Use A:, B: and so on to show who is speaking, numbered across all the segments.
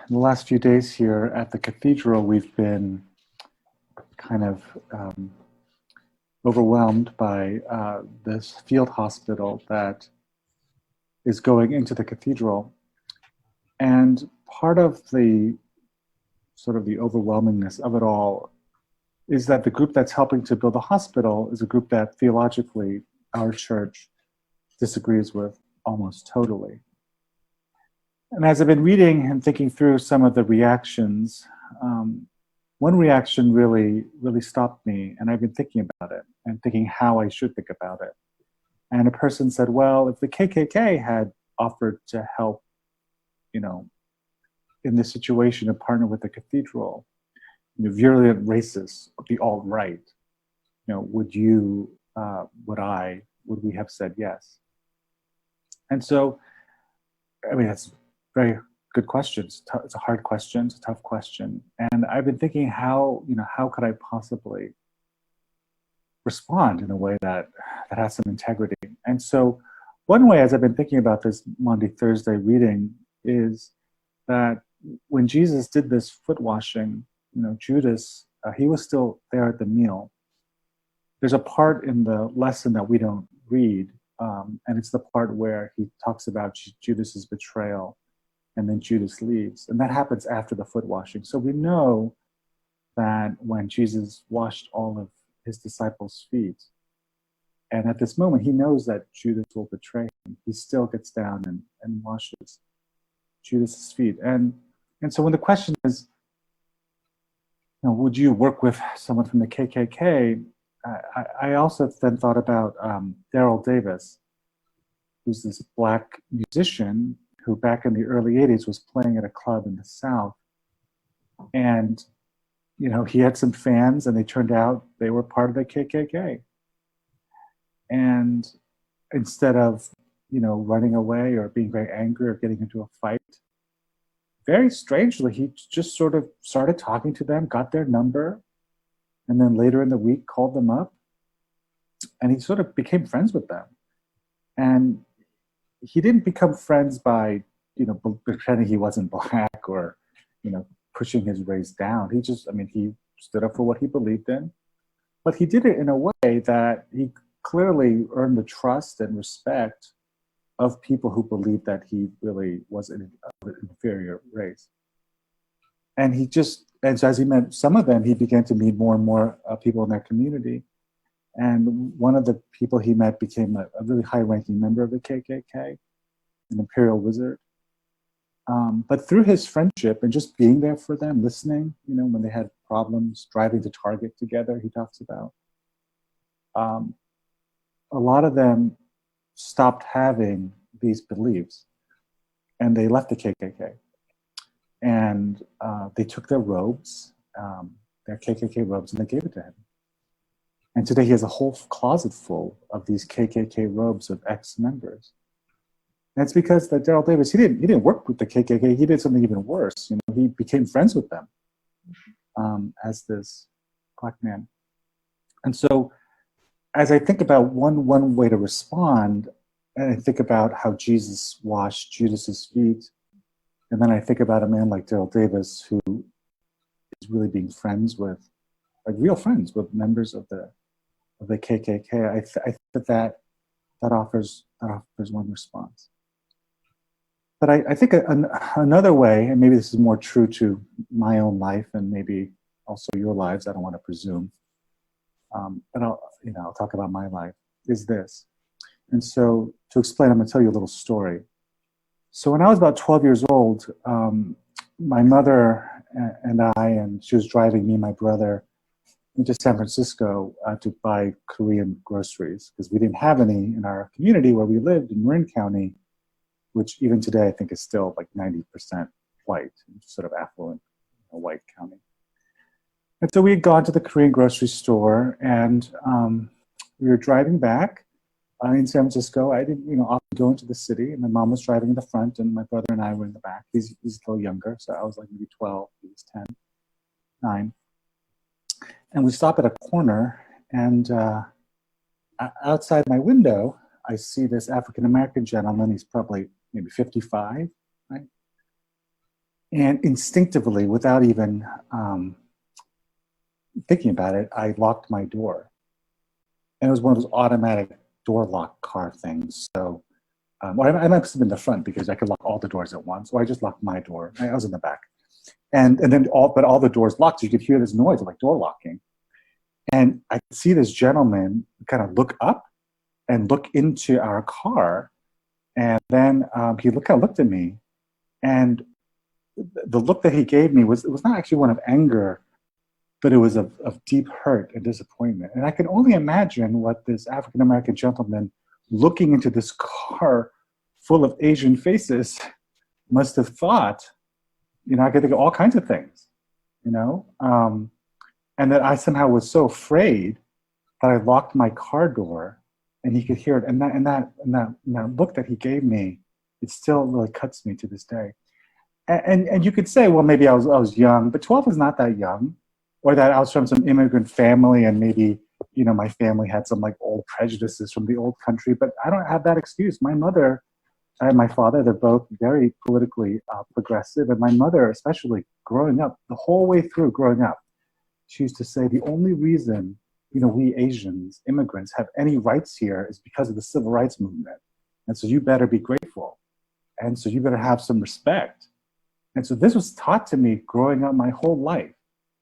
A: In the last few days here at the cathedral, we've been kind of overwhelmed by this field hospital that is going into the cathedral. And part of the sort of the overwhelmingness of it all is that the group that's helping to build the hospital is a group that theologically our church disagrees with almost totally. And as I've been reading and thinking through some of the reactions, one reaction really stopped me, and I've been thinking about it and thinking how I should think about it. And a person said, well, if the KKK had offered to help, in this situation and partner with the cathedral, virulent racists, the alt-right, would we have said yes? And so, that's very good question. It's a hard question. It's a tough question. And I've been thinking how could I possibly respond in a way that has some integrity? And so one way, as I've been thinking about this Maundy Thursday reading, is that when Jesus did this foot washing, Judas, he was still there at the meal. There's a part in the lesson that we don't read, and it's the part where he talks about Judas's betrayal, and then Judas leaves. And that happens after the foot washing. So we know that when Jesus washed all of his disciples' feet, and at this moment, he knows that Judas will betray him, he still gets down and washes Judas's feet. And so when the question is, would you work with someone from the KKK? I also then thought about Daryl Davis, who's this black musician who back in the early 80s was playing at a club in the South. And, he had some fans and they turned out they were part of the KKK. And instead of, running away or being very angry or getting into a fight, very strangely, he just sort of started talking to them, got their number, and then later in the week called them up, and he sort of became friends with them. And he didn't become friends by, pretending he wasn't black or, pushing his race down. He just, he stood up for what he believed in, but he did it in a way that he clearly earned the trust and respect of people who believed that he really was an inferior race. And so as he met some of them, he began to meet more and more people in their community. And one of the people he met became a really high-ranking member of the KKK, an imperial wizard. But through his friendship and just being there for them, listening, when they had problems, driving to Target together, he talks about, a lot of them stopped having these beliefs, and they left the KKK. And they took their robes, their KKK robes, and they gave it to him. And today he has a whole closet full of these KKK robes of ex-members. And it's because that Daryl Davis, he didn't work with the KKK. He did something even worse. He became friends with them as this black man. And so, as I think about one way to respond, and I think about how Jesus washed Judas's feet, and then I think about a man like Daryl Davis who is really being friends with, like real friends with members of the KKK. I think that offers one response. But I think another way, and maybe this is more true to my own life and maybe also your lives, I don't want to presume, but I'll talk about my life, is this. And so to explain, I'm going to tell you a little story. So when I was about 12 years old, my mother and she was driving me and my brother into San Francisco to buy Korean groceries because we didn't have any in our community where we lived in Marin County, which even today I think is still like 90% white, sort of affluent, white county. And so we had gone to the Korean grocery store, and we were driving back in San Francisco. I didn't, often go into the city, and my mom was driving in the front, and my brother and I were in the back. He's a little younger, so I was like maybe 12, he was 10, 9. And we stop at a corner, and outside my window, I see this African-American gentleman. He's probably maybe 55, right? And instinctively, without even thinking about it, I locked my door. And it was one of those automatic door lock car things. So, well, I must have been the front because I could lock all the doors at once. Or I just locked my door. I was in the back. And then all the doors locked. So you could hear this noise of like door locking. And I could see this gentleman kind of look up and look into our car. And then he kind of looked at me. And the look that he gave me was, it was not actually one of anger, but it was of deep hurt and disappointment. And I can only imagine what this African-American gentleman looking into this car full of Asian faces must have thought. You know, I could think of all kinds of things, you know, and that I somehow was so afraid that I locked my car door and he could hear it. And that look that he gave me, it still really cuts me to this day. And you could say, well, maybe I was young, but 12 is not that young, or that I was from some immigrant family and maybe, you know, my family had some like old prejudices from the old country, but I don't have that excuse. My mother and my father, they're both very politically progressive, and my mother, especially growing up, the whole way through growing up, she used to say the only reason, you know, we Asians, immigrants, have any rights here is because of the civil rights movement. And so you better be grateful. And so you better have some respect. And so this was taught to me growing up my whole life.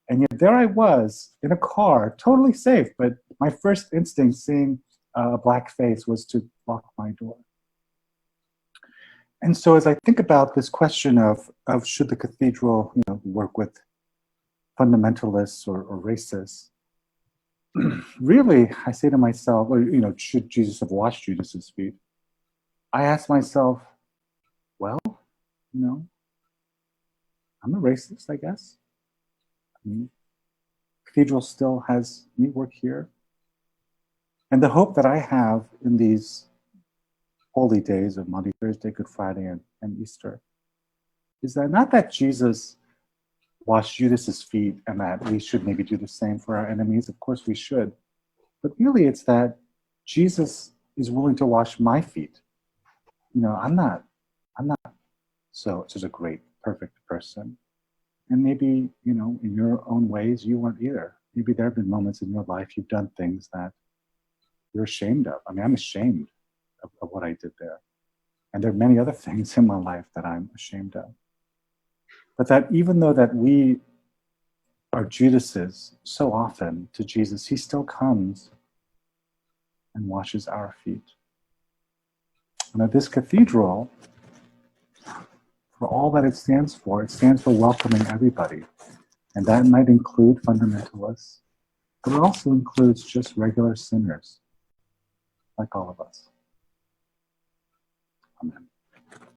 A: And yet there I was in a car, totally safe, but my first instinct seeing a black face was to lock my door. And so as I think about this question of should the cathedral, you know, work with fundamentalists or racists, really I say to myself, or, you know, should Jesus have washed Judas's feet? I ask myself, well, you know, I'm a racist, I guess. I mean, cathedral still has neat work here. And the hope that I have in these holy days of Maundy Thursday, Good Friday, and Easter is that not that Jesus washed Judas's feet and that we should maybe do the same for our enemies. Of course we should. But really it's that Jesus is willing to wash my feet. You know, I'm not such a great, perfect person. And maybe, you know, in your own ways, you weren't either. Maybe there have been moments in your life you've done things that you're ashamed of. I mean, I'm ashamed of what I did there. And there are many other things in my life that I'm ashamed of. But that even though that we are Judases so often to Jesus, he still comes and washes our feet. And at this cathedral, for all that it stands for welcoming everybody. And that might include fundamentalists, but it also includes just regular sinners, like all of us. Amen.